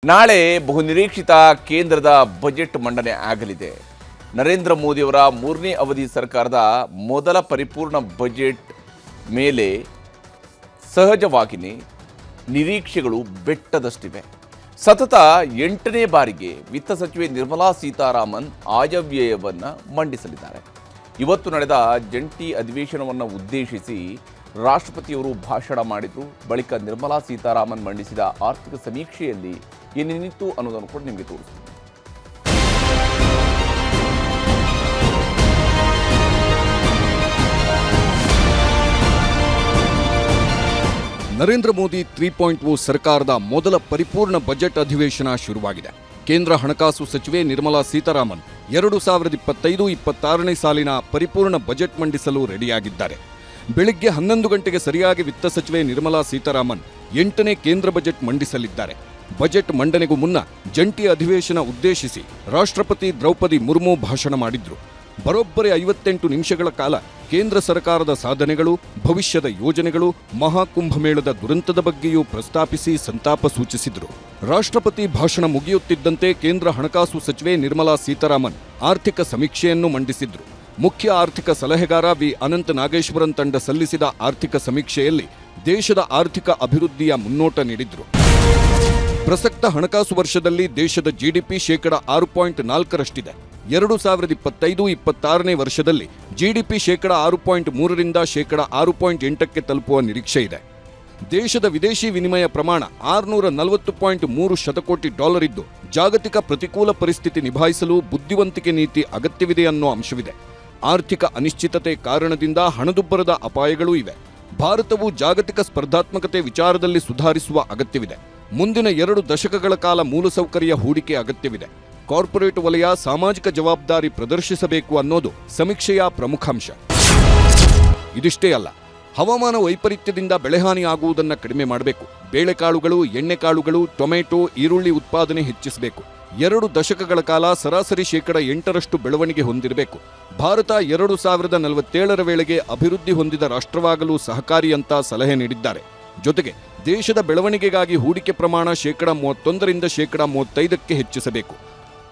ನಾಳೆ ಬಹುನಿರೀಕ್ಷಿತ ಕೇಂದ್ರದ ಬಜೆಟ್ ಮಂಡನೆ ಆಗಲಿದೆ. ನರೇಂದ್ರ ಮೋದಿಯವರ ಮೂರನೇ ಅವಧಿ ಸರ್ಕಾರದ ಮೊದಲ ಪರಿಪೂರ್ಣ ಬಜೆಟ್ ಮೇಲೆ ಸಹಜವಾಗಿಯೇ ನಿರೀಕ್ಷೆಗಳು ಬೆಟ್ಟದಷ್ಟಿವೆ. ಸತತ 8ನೇ ಬಾರಿಗೆ ವಿತ್ತ ಸಚಿವೆ ನಿರ್ಮಲಾ ಸೀತಾರಾಮನ್ ಆಯವ್ಯಯವನ್ನು ಮಂಡಿಸಲಿದ್ದಾರೆ. ಇವತ್ತು ನಡೆದ ಜಂಟಿ ಅಧಿವೇಶನವನ್ನು ಉದ್ದೇಶಿಸಿ ರಾಷ್ಟ್ರಪತಿಯವರು ಭಾಷಣ ಮಾಡಿದರು. ಬಳಿಕ ನಿರ್ಮಲಾ ಸೀತಾರಾಮನ್ ಮಂಡಿಸಿದ ಆರ್ಥಿಕ ಸಮೀಕ್ಷೆಯಲ್ಲಿ ಏನೇನಿತ್ತು ಅನ್ನೋದನ್ನು ಕೂಡ ನಿಮಗೆ ತೋರಿಸ್ತೀನಿ. ನರೇಂದ್ರ ಮೋದಿ 3.0 ಸರ್ಕಾರದ ಮೊದಲ ಪರಿಪೂರ್ಣ ಬಜೆಟ್ ಅಧಿವೇಶನ ಶುರುವಾಗಿದೆ. ಕೇಂದ್ರ ಹಣಕಾಸು ಸಚಿವೆ ನಿರ್ಮಲಾ ಸೀತಾರಾಮನ್ 2025-26ನೇ ಸಾಲಿನ ಪರಿಪೂರ್ಣ ಬಜೆಟ್ ಮಂಡಿಸಲು ರೆಡಿಯಾಗಿದ್ದಾರೆ. ಬೆಳಿಗ್ಗೆ 11 ಗಂಟೆಗೆ ಸರಿಯಾಗಿ ವಿತ್ತ ಸಚಿವೆ ನಿರ್ಮಲಾ ಸೀತಾರಾಮನ್ 8ನೇ ಕೇಂದ್ರ ಬಜೆಟ್ ಮಂಡಿಸಲಿದ್ದಾರೆ. ಬಜೆಟ್ ಮಂಡನೆಗೂ ಮುನ್ನ ಜಂಟಿ ಅಧಿವೇಶನ ಉದ್ದೇಶಿಸಿ ರಾಷ್ಟ್ರಪತಿ ದ್ರೌಪದಿ ಮುರ್ಮು ಭಾಷಣ ಮಾಡಿದ್ರು. ಬರೋಬ್ಬರಿ 58 ನಿಮಿಷಗಳ ಕಾಲ ಕೇಂದ್ರ ಸರ್ಕಾರದ ಸಾಧನೆಗಳು, ಭವಿಷ್ಯದ ಯೋಜನೆಗಳು, ಮಹಾಕುಂಭಮೇಳದ ದುರಂತದ ಬಗ್ಗೆಯೂ ಪ್ರಸ್ತಾಪಿಸಿ ಸಂತಾಪ ಸೂಚಿಸಿದರು. ರಾಷ್ಟ್ರಪತಿ ಭಾಷಣ ಮುಗಿಯುತ್ತಿದ್ದಂತೆ ಕೇಂದ್ರ ಹಣಕಾಸು ಸಚಿವೆ ನಿರ್ಮಲಾ ಸೀತಾರಾಮನ್ ಆರ್ಥಿಕ ಸಮೀಕ್ಷೆಯನ್ನು ಮಂಡಿಸಿದ್ರು. ಮುಖ್ಯ ಆರ್ಥಿಕ ಸಲಹೆಗಾರ ವಿ ಅನಂತ ನಾಗೇಶ್ವರನ್ ತಂಡ ಸಲ್ಲಿಸಿದ ಆರ್ಥಿಕ ಸಮೀಕ್ಷೆಯಲ್ಲಿ ದೇಶದ ಆರ್ಥಿಕ ಅಭಿವೃದ್ಧಿಯ ಮುನ್ನೋಟ ನೀಡಿದ್ರು. ಪ್ರಸಕ್ತ ಹಣಕಾಸು ವರ್ಷದಲ್ಲಿ ದೇಶದ ಜಿಡಿಪಿ ಶೇಕಡ 6.4ರಷ್ಟಿದೆ. 2025-26ನೇ ವರ್ಷದಲ್ಲಿ ಜಿಡಿಪಿ ಶೇಕಡ 6.3ರಿಂದ ಶೇಕಡ 6.8ಕ್ಕೆ ತಲುಪುವ ನಿರೀಕ್ಷೆ ಇದೆ. ದೇಶದ ವಿದೇಶಿ ವಿನಿಮಯ ಪ್ರಮಾಣ $640.3 ಶತಕೋಟಿ ಇದ್ದು, ಜಾಗತಿಕ ಪ್ರತಿಕೂಲ ಪರಿಸ್ಥಿತಿ ನಿಭಾಯಿಸಲು ಬುದ್ಧಿವಂತಿಕೆ ನೀತಿ ಅಗತ್ಯವಿದೆ ಅನ್ನೋ ಅಂಶವಿದೆ. ಆರ್ಥಿಕ ಅನಿಶ್ಚಿತತೆ ಕಾರಣದಿಂದ ಹಣದುಬ್ಬರದ ಅಪಾಯಗಳೂ ಇವೆ. ಭಾರತವು ಜಾಗತಿಕ ಸ್ಪರ್ಧಾತ್ಮಕತೆ ವಿಚಾರದಲ್ಲಿ ಸುಧಾರಿಸುವ ಅಗತ್ಯವಿದೆ. ಮುಂದಿನ 2 ದಶಕಗಳ ಕಾಲ ಮೂಲಸೌಕರ್ಯ ಹೂಡಿಕೆ ಅಗತ್ಯವಿದೆ. ಕಾರ್ಪೊರೇಟ್ ವಲಯ ಸಾಮಾಜಿಕ ಜವಾಬ್ದಾರಿ ಪ್ರದರ್ಶಿಸಬೇಕು ಅನ್ನೋದು ಸಮೀಕ್ಷೆಯ ಪ್ರಮುಖ ಅಂಶ. ಇದಿಷ್ಟೇ ಅಲ್ಲ, ಹವಾಮಾನ ವೈಪರೀತ್ಯದಿಂದ ಬೆಳೆಹಾನಿ ಆಗುವುದನ್ನು ಕಡಿಮೆ ಮಾಡಬೇಕು. ಬೇಳೆಕಾಳುಗಳು, ಎಣ್ಣೆಕಾಳುಗಳು, ಟೊಮೆಟೊ, ಈರುಳ್ಳಿ ಉತ್ಪಾದನೆ ಹೆಚ್ಚಿಸಬೇಕು. 2 ದಶಕಗಳ ಕಾಲ ಸರಾಸರಿ ಶೇಕಡ 8ರಷ್ಟು ಬೆಳವಣಿಗೆ ಹೊಂದಿರಬೇಕು. ಭಾರತ 2047ರ ವೇಳೆಗೆ ಅಭಿವೃದ್ಧಿ ಹೊಂದಿದ ರಾಷ್ಟ್ರವಾಗಲು ಸಹಕಾರಿ ಅಂತ ಸಲಹೆ ನೀಡಿದ್ದಾರೆ. ಜೊತೆಗೆ ದೇಶದ ಬೆಳವಣಿಗೆಗಾಗಿ ಹೂಡಿಕೆ ಪ್ರಮಾಣ ಶೇಕಡ 31ರಿಂದ ಶೇಕಡ 35ಕ್ಕೆ ಹೆಚ್ಚಿಸಬೇಕು.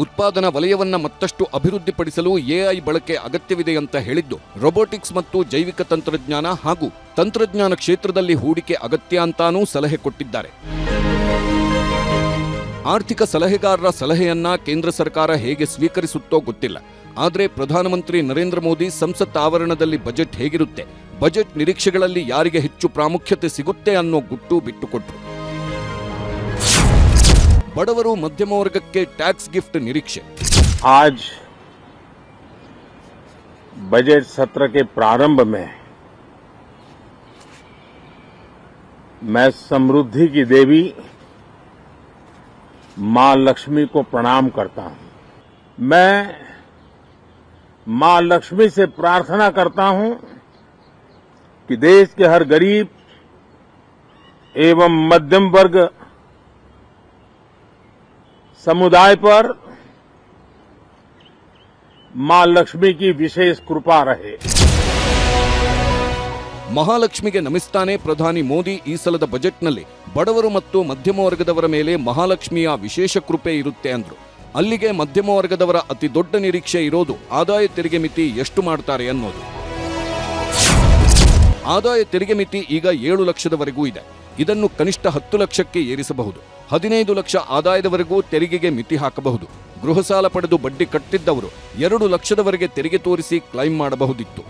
ಉತ್ಪಾದನಾ ವಲಯವನ್ನು ಮತ್ತಷ್ಟು ಅಭಿವೃದ್ಧಿಪಡಿಸಲು ಎಐ ಬಳಕೆ ಅಗತ್ಯವಿದೆ ಅಂತ ಹೇಳಿದ್ದು, ರೊಬೋಟಿಕ್ಸ್ ಮತ್ತು ಜೈವಿಕ ತಂತ್ರಜ್ಞಾನ ಹಾಗೂ ತಂತ್ರಜ್ಞಾನ ಕ್ಷೇತ್ರದಲ್ಲಿ ಹೂಡಿಕೆ ಅಗತ್ಯ ಅಂತಾನೂ ಸಲಹೆ ಕೊಟ್ಟಿದ್ದಾರೆ. ಆರ್ಥಿಕ ಸಲಹೆಗಾರರ ಸಲಹೆಯನ್ನ ಕೇಂದ್ರ ಸರ್ಕಾರ ಹೇಗೆ ಸ್ವೀಕರಿಸುತ್ತೋ ಗೊತ್ತಿಲ್ಲ. ಆದರೆ ಪ್ರಧಾನಮಂತ್ರಿ ನರೇಂದ್ರ ಮೋದಿ ಸಂಸತ್ ಆವರಣದಲ್ಲಿ ಬಜೆಟ್ ಹೇಗಿರುತ್ತೆ, ಬಜೆಟ್ ನಿರೀಕ್ಷೆಗಳಲ್ಲಿ ಯಾರಿಗೆ ಹೆಚ್ಚು ಪ್ರಾಮುಖ್ಯತೆ ಸಿಗುತ್ತೆ ಅನ್ನೋ ಗುಟ್ಟು ಬಿಟ್ಟುಕೊಟ್ರು. ಬಡವರು ಮಧ್ಯಮ ವರ್ಗಕ್ಕೆ ಟ್ಯಾಕ್ಸ್ ಗಿಫ್ಟ್ ನಿರೀಕ್ಷೆ. आज बजट सत्र के प्रारंभ में मैं समृद्धि की देवी मां लक्ष्मी को प्रणाम करता हूं. मैं मां लक्ष्मी से प्रार्थना करता हूं कि देश के हर गरीब एवं मध्यम वर्ग समुदाय पर मां लक्ष्मी की विशेष कृपा रहे. ಮಹಾಲಕ್ಷ್ಮಿಗೆ ನಮಿಸ್ತಾನೆ ಪ್ರಧಾನಿ ಮೋದಿ ಈ ಸಲದ ಬಜೆಟ್ನಲ್ಲಿ ಬಡವರು ಮತ್ತು ಮಧ್ಯಮ ವರ್ಗದವರ ಮೇಲೆ ಮಹಾಲಕ್ಷ್ಮಿಯ ವಿಶೇಷ ಕೃಪೆ ಇರುತ್ತೆ ಅಂದ್ರು. ಅಲ್ಲಿಗೆ ಮಧ್ಯಮ ವರ್ಗದವರ ಅತಿ ದೊಡ್ಡ ನಿರೀಕ್ಷೆ ಇರೋದು ಆದಾಯ ತೆರಿಗೆ ಮಿತಿ ಎಷ್ಟು ಮಾಡ್ತಾರೆ ಅನ್ನೋದು. ಆದಾಯ ತೆರಿಗೆ ಮಿತಿ ಈಗ 7 ಲಕ್ಷದವರೆಗೂ ಇದೆ. ಇದನ್ನು ಕನಿಷ್ಠ 10 ಲಕ್ಷಕ್ಕೆ ಏರಿಸಬಹುದು. 15 ಲಕ್ಷ ಆದಾಯದವರೆಗೂ ತೆರಿಗೆಗೆ ಮಿತಿ ಹಾಕಬಹುದು. ಗೃಹ ಸಾಲ ಪಡೆದು ಬಡ್ಡಿ ಕಟ್ಟಿದ್ದವರು 2 ಲಕ್ಷದವರೆಗೆ ತೆರಿಗೆ ತೋರಿಸಿ ಕ್ಲೈಮ್ ಮಾಡಬಹುದಿತ್ತು.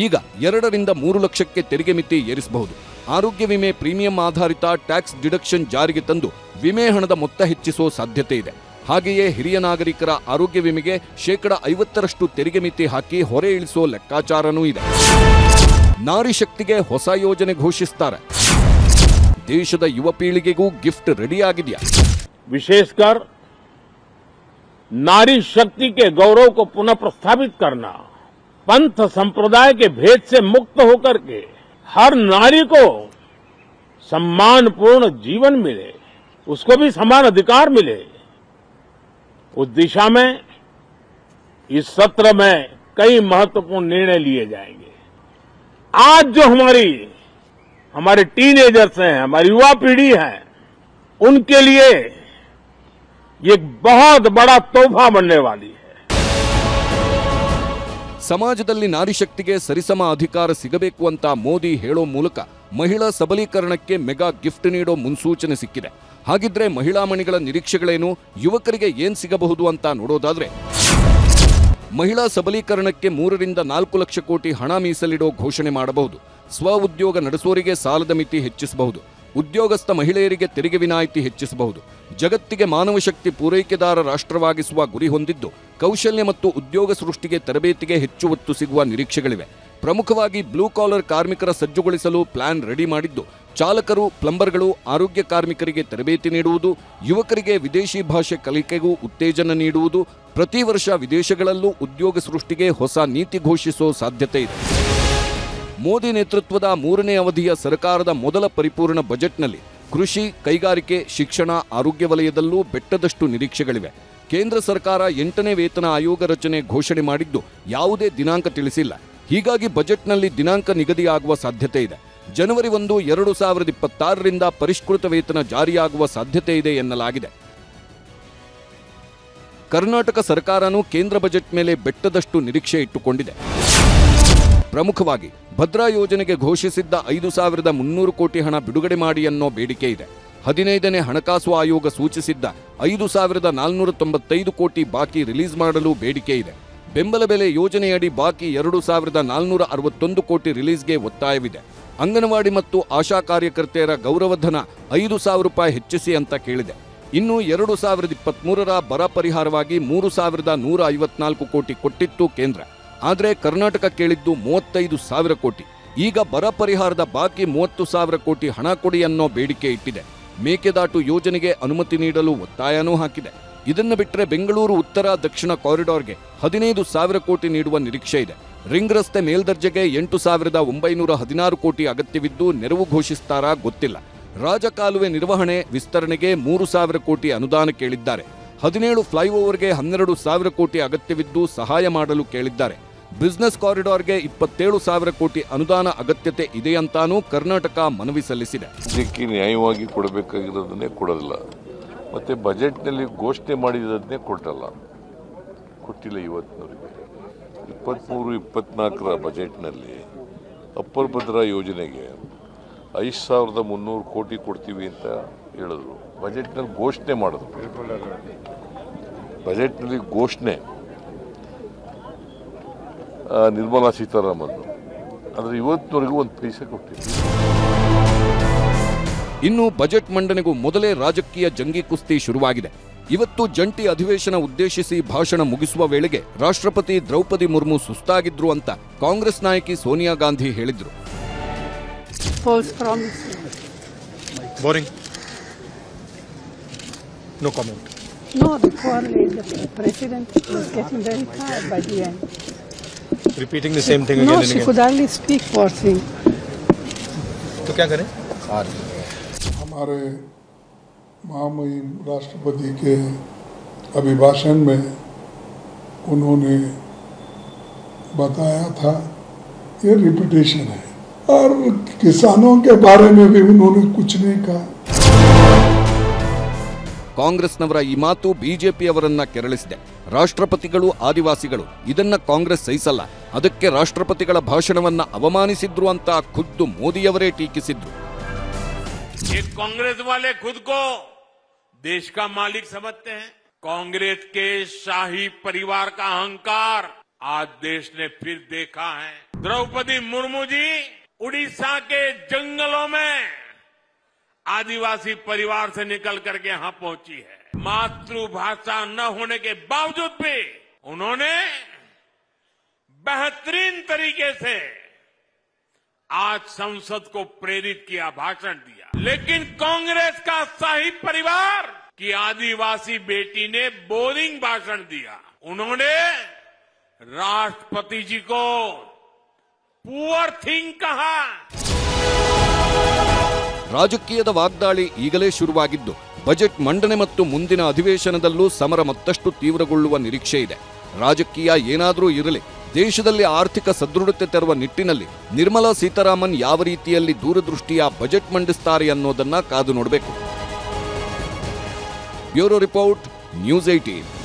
ಈಗ 2ರಿಂದ 3 ಲಕ್ಷಕ್ಕೆ ತೆರಿಗೆ ಮಿತಿ ಏರಿಸಬಹುದು. ಆರೋಗ್ಯ ವಿಮೆ ಪ್ರೀಮಿಯಂ ಆಧಾರಿತ ಟ್ಯಾಕ್ಸ್ ಡಿಡಕ್ಷನ್ ಜಾರಿಗೆ ತಂದು ವಿಮೆ ಹಣದ ಮೊತ್ತ ಹೆಚ್ಚಿಸೋ ಸಾಧ್ಯತೆ ಇದೆ. ಹಾಗೆಯೇ ಹಿರಿಯ ನಾಗರಿಕರ ಆರೋಗ್ಯ ವಿಮೆಗೆ ಶೇಕಡ 50ರಷ್ಟು ತೆರಿಗೆ ಮಿತಿ ಹಾಕಿ ಹೊರೆ ಇಳಿಸೋ ಲೆಕ್ಕಾಚಾರನೂ ಇದೆ. ನಾರಿ ಶಕ್ತಿಗೆ ಹೊಸ ಯೋಜನೆ ಘೋಷಿಸುತ್ತಾರೆ. ದೇಶದ ಯುವ ಪೀಳಿಗೆಗೂ ಗಿಫ್ಟ್ ರೆಡಿಯಾಗಿದೆಯಾ? विशेषकर नारी शक्ति के गौरव को पुनः प्रस्थापित करना, पंथ संप्रदाय के भेद से मुक्त होकर के हर नारी को सम्मानपूर्ण जीवन मिले, उसको भी समान अधिकार मिले, उस दिशा में इस सत्र में कई महत्वपूर्ण निर्णय लिए जाएंगे. आज जो हमारे टीनेजर्स हैं, हमारी युवा पीढ़ी है, उनके लिए ये एक बहुत बड़ा तोहफा बनने वाली है। ಸಮಾಜದಲ್ಲಿ ನಾರಿ ಶಕ್ತಿಗೆ ಸರಿಸಮ ಅಧಿಕಾರ ಸಿಗಬೇಕು ಅಂತ ಮೋದಿ ಹೇಳೋ ಮೂಲಕ ಮಹಿಳಾ ಸಬಲೀಕರಣಕ್ಕೆ ಮೆಗಾ ಗಿಫ್ಟ್ ನೀಡೋ ಮುನ್ಸೂಚನೆ ಸಿಕ್ಕಿದೆ. ಹಾಗಿದ್ರೆ ಮಹಿಳಾ ಮಣಿಗಳ ನಿರೀಕ್ಷೆಗಳೇನು, ಯುವಕರಿಗೆ ಏನ್ ಸಿಗಬಹುದು ಅಂತ ನೋಡೋದಾದ್ರೆ, ಮಹಿಳಾ ಸಬಲೀಕರಣಕ್ಕೆ 3 ರಿಂದ 4 ಲಕ್ಷ ಕೋಟಿ ಹಣ ಮೀಸಲಿಡೋ ಘೋಷಣೆ ಮಾಡಬಹುದು. ಸ್ವ ಉದ್ಯೋಗ ನಡೆಸೋರಿಗೆ ಸಾಲದ ಮಿತಿ ಹೆಚ್ಚಿಸಬಹುದು. ಉದ್ಯೋಗಸ್ಥ ಮಹಿಳೆಯರಿಗೆ ತೆರಿಗೆ ವಿನಾಯಿತಿ ಹೆಚ್ಚಿಸಬಹುದು. ಜಗತ್ತಿಗೆ ಮಾನವ ಶಕ್ತಿ ಪೂರೈಕೆದಾರ ರಾಷ್ಟ್ರವಾಗಿಸುವ ಗುರಿ ಹೊಂದಿದ್ದು ಕೌಶಲ್ಯ ಮತ್ತು ಉದ್ಯೋಗ ಸೃಷ್ಟಿಗೆ ತರಬೇತಿಗೆ ಹೆಚ್ಚು ಒತ್ತು ಸಿಗುವ ನಿರೀಕ್ಷೆಗಳಿವೆ. ಪ್ರಮುಖವಾಗಿ ಬ್ಲೂ ಕಾಲರ್ ಕಾರ್ಮಿಕರ ಸಜ್ಜುಗೊಳಿಸಲು ಪ್ಲಾನ್ ರೆಡಿ ಮಾಡಿದ್ದು, ಚಾಲಕರು, ಪ್ಲಂಬರ್ಗಳು, ಆರೋಗ್ಯ ಕಾರ್ಮಿಕರಿಗೆ ತರಬೇತಿ ನೀಡುವುದು, ಯುವಕರಿಗೆ ವಿದೇಶಿ ಭಾಷೆ ಕಲಿಕೆಗೂ ಉತ್ತೇಜನ ನೀಡುವುದು, ಪ್ರತಿ ವರ್ಷ ವಿದೇಶಗಳಲ್ಲೂ ಉದ್ಯೋಗ ಸೃಷ್ಟಿಗೆ ಹೊಸ ನೀತಿ ಘೋಷಿಸೋ ಸಾಧ್ಯತೆ ಇದೆ. ಮೋದಿ ನೇತೃತ್ವದ 3ನೇ ಅವಧಿಯ ಸರ್ಕಾರದ ಮೊದಲ ಪರಿಪೂರ್ಣ ಬಜೆಟ್ನಲ್ಲಿ ಕೃಷಿ, ಕೈಗಾರಿಕೆ, ಶಿಕ್ಷಣ, ಆರೋಗ್ಯ ವಲಯದಲ್ಲೂ ಬೆಟ್ಟದಷ್ಟು ನಿರೀಕ್ಷೆಗಳಿವೆ. ಕೇಂದ್ರ ಸರ್ಕಾರ 8ನೇ ವೇತನ ಆಯೋಗ ರಚನೆ ಘೋಷಣೆ ಮಾಡಿದ್ದು ಯಾವುದೇ ದಿನಾಂಕ ತಿಳಿಸಿಲ್ಲ. ಹೀಗಾಗಿ ಬಜೆಟ್ನಲ್ಲಿ ದಿನಾಂಕ ನಿಗದಿಯಾಗುವ ಸಾಧ್ಯತೆ ಇದೆ. ಜನವರಿ 1, 2026ರಿಂದ ಪರಿಷ್ಕೃತ ವೇತನ ಜಾರಿಯಾಗುವ ಸಾಧ್ಯತೆ ಇದೆ ಎನ್ನಲಾಗಿದೆ. ಕರ್ನಾಟಕ ಸರ್ಕಾರನೂ ಕೇಂದ್ರ ಬಜೆಟ್ ಮೇಲೆ ಬೆಟ್ಟದಷ್ಟು ನಿರೀಕ್ಷೆ ಇಟ್ಟುಕೊಂಡಿದೆ. ಪ್ರಮುಖವಾಗಿ ಭದ್ರಾ ಯೋಜನೆಗೆ ಘೋಷಿಸಿದ್ದ 5,300 ಕೋಟಿ ಹಣ ಬಿಡುಗಡೆ ಮಾಡಿ ಅನ್ನೋ ಬೇಡಿಕೆ ಇದೆ. 15ನೇ ಹಣಕಾಸು ಆಯೋಗ ಸೂಚಿಸಿದ್ದ 5,495 ಕೋಟಿ ಬಾಕಿ ರಿಲೀಸ್ ಮಾಡಲು ಬೇಡಿಕೆ ಇದೆ. ಬೆಂಬಲ ಬೆಲೆ ಯೋಜನೆಯಡಿ ಬಾಕಿ 2,461 ಕೋಟಿ ರಿಲೀಸ್ಗೆ ಒತ್ತಾಯವಿದೆ. ಅಂಗನವಾಡಿ ಮತ್ತು ಆಶಾ ಕಾರ್ಯಕರ್ತೆಯರ ಗೌರವಧನ 5,000 ರೂಪಾಯಿ ಹೆಚ್ಚಿಸಿ ಅಂತ ಕೇಳಿದೆ. ಇನ್ನು 2023ರ ಬರ ಪರಿಹಾರವಾಗಿ 3,154 ಕೋಟಿ ಕೊಟ್ಟಿತ್ತು ಕೇಂದ್ರ. ಆದರೆ ಕರ್ನಾಟಕ ಕೇಳಿದ್ದು 35,000 ಕೋಟಿ. ಈಗ ಬರ ಪರಿಹಾರದ ಬಾಕಿ 30,000 ಕೋಟಿ ಹಣ ಕೊಡಿ ಅನ್ನೋ ಬೇಡಿಕೆ ಇಟ್ಟಿದೆ. ಮೇಕೆದಾಟು ಯೋಜನೆಗೆ ಅನುಮತಿ ನೀಡಲು ಒತ್ತಾಯನೂ ಹಾಕಿದೆ. ಇದನ್ನು ಬಿಟ್ಟರೆ ಬೆಂಗಳೂರು ಉತ್ತರ ದಕ್ಷಿಣ ಕಾರಿಡಾರ್ಗೆ 15,000 ಕೋಟಿ ನೀಡುವ ನಿರೀಕ್ಷೆ ಇದೆ. ರಿಂಗ್ ರಸ್ತೆ ಮೇಲ್ದರ್ಜೆಗೆ 8,916 ಕೋಟಿ ಅಗತ್ಯವಿದ್ದು ನೆರವು ಘೋಷಿಸ್ತಾರಾ ಗೊತ್ತಿಲ್ಲ. ರಾಜಕಾಲುವೆ ನಿರ್ವಹಣೆ ವಿಸ್ತರಣೆಗೆ 3,000 ಕೋಟಿ ಅನುದಾನ ಕೇಳಿದ್ದಾರೆ. 17 ಫ್ಲೈಓವರ್ಗೆ 12,000 ಕೋಟಿ ಅಗತ್ಯವಿದ್ದು ಸಹಾಯ ಮಾಡಲು ಕೇಳಿದ್ದಾರೆ. ಬಿಸಿನೆಸ್ ಕಾರಿಡಾರ್ಗೆ 27,000 ಕೋಟಿ ಅನುದಾನ ಅಗತ್ಯತೆ ಇದೆಯಂತಾನೂ ಕರ್ನಾಟಕ ಮನವಿ ಸಲ್ಲಿಸಿದೆ. ಇದಕ್ಕೆ ನ್ಯಾಯವಾಗಿ ಕೊಡಬೇಕಾಗಿರೋದನ್ನೇ ಕೊಡೋದಿಲ್ಲ, ಮತ್ತೆ ಬಜೆಟ್ನಲ್ಲಿ ಘೋಷಣೆ ಮಾಡಿದ್ದನ್ನೇ ಕೊಟ್ಟಿಲ್ಲ. ಇವತ್ತಿನವರೆಗೆ 23-24ರ ಬಜೆಟ್ನಲ್ಲಿ ಅಪ್ಪರ್ ಭದ್ರಾ ಯೋಜನೆಗೆ 5,300 ಕೋಟಿ ಕೊಡ್ತೀವಿ ಅಂತ ಹೇಳಿದ್ರು. ಬಜೆಟ್ನಲ್ಲಿ ಘೋಷಣೆ ಮಾಡಿದ್ರು. ಬಜೆಟ್ನಲ್ಲಿ ಘೋಷಣೆ ನಿರ್ಮಲಾ ಸೀತಾರಾಮನ್, ಆದರೆ ಇವತ್ತಿನವರೆಗೂ ಒಂದು ಪೈಸೆ ಕೊಟ್ಟಿಲ್ಲ. ಇನ್ನು ಬಜೆಟ್ ಮಂಡನೆಗೂ ಮೊದಲೇ ರಾಜಕೀಯ ಜಂಗಿ ಕುಸ್ತಿ ಶುರುವಾಗಿದೆ. ಇವತ್ತು ಜಂಟಿ ಅಧಿವೇಶನ ಉದ್ದೇಶಿಸಿ ಭಾಷಣ ಮುಗಿಸುವ ವೇಳೆಗೆ ರಾಷ್ಟ್ರಪತಿ ದ್ರೌಪದಿ ಮುರ್ಮು ಸುಸ್ತಾಗಿದ್ರು ಅಂತ ಕಾಂಗ್ರೆಸ್ ನಾಯಕಿ ಸೋನಿಯಾ ಗಾಂಧಿ ಹೇಳಿದ್ರು. Boring. No comment. No, the president was getting very tired by the end. Repeating the same thing again and again. No, she could hardly speak, poor thing. तो क्या करें? हमारे महामहिम राष्ट्रपति के अभिभाषण में उन्होंने बताया था, ये रिपीटेशन है, और किसानों के बारे में भी उन्होंने कुछ नहीं कहा. ಕಾಂಗ್ರೆಸ್ನವರ ಈ ಮಾತು ಬಿಜೆಪಿಯವರನ್ನ ಕೆರಳಿಸಿದೆ. ರಾಷ್ಟ್ರಪತಿಗಳು ಆದಿವಾಸಿಗಳು, ಇದನ್ನ ಕಾಂಗ್ರೆಸ್ ಸಹಿಸಲ್ಲ. ಅದಕ್ಕೆ ರಾಷ್ಟ್ರಪತಿಗಳ ಭಾಷಣವನ್ನ ಅವಮಾನಿಸಿದ್ರು ಅಂತ ಖುದ್ದು ಮೋದಿಯವರೇ ಟೀಕಿಸಿದ್ರು. कांग्रेस वाले खुद को देश का मालिक समझते हैं. कांग्रेस के शाही परिवार का अहंकार आज देश ने फिर देखा है. द्रौपदी मुर्मू जी उड़ीसा के जंगलों में आदिवासी परिवार से निकल करके यहां पहुंची है. मातृभाषा न होने के बावजूद भी उन्होंने बेहतरीन तरीके से आज संसद को प्रेरित किया, भाषण दिया. लेकिन कांग्रेस का शाही परिवार की आदिवासी बेटी ने बोरिंग भाषण दिया. उन्होंने राष्ट्रपति जी को पुअर थिंग कहा. ರಾಜಕೀಯದ ವಾಗ್ದಾಳಿ ಈಗಲೇ ಶುರುವಾಗಿದ್ದು ಬಜೆಟ್ ಮಂಡನೆ ಮತ್ತು ಮುಂದಿನ ಅಧಿವೇಶನದಲ್ಲೂ ಸಮರ ಮತ್ತಷ್ಟು ತೀವ್ರಗೊಳ್ಳುವ ನಿರೀಕ್ಷೆ ಇದೆ. ರಾಜಕೀಯ ಏನಾದರೂ ಇರಲಿ, ದೇಶದಲ್ಲಿ ಆರ್ಥಿಕ ಸದೃಢತೆ ತರುವ ನಿಟ್ಟಿನಲ್ಲಿ ನಿರ್ಮಲಾ ಸೀತಾರಾಮನ್ ಯಾವ ರೀತಿಯಲ್ಲಿ ದೂರದೃಷ್ಟಿಯ ಬಜೆಟ್ ಮಂಡಿಸುತ್ತಾರೆ ಅನ್ನೋದನ್ನ ಕಾದು ನೋಡಬೇಕು. Bureau report, news 18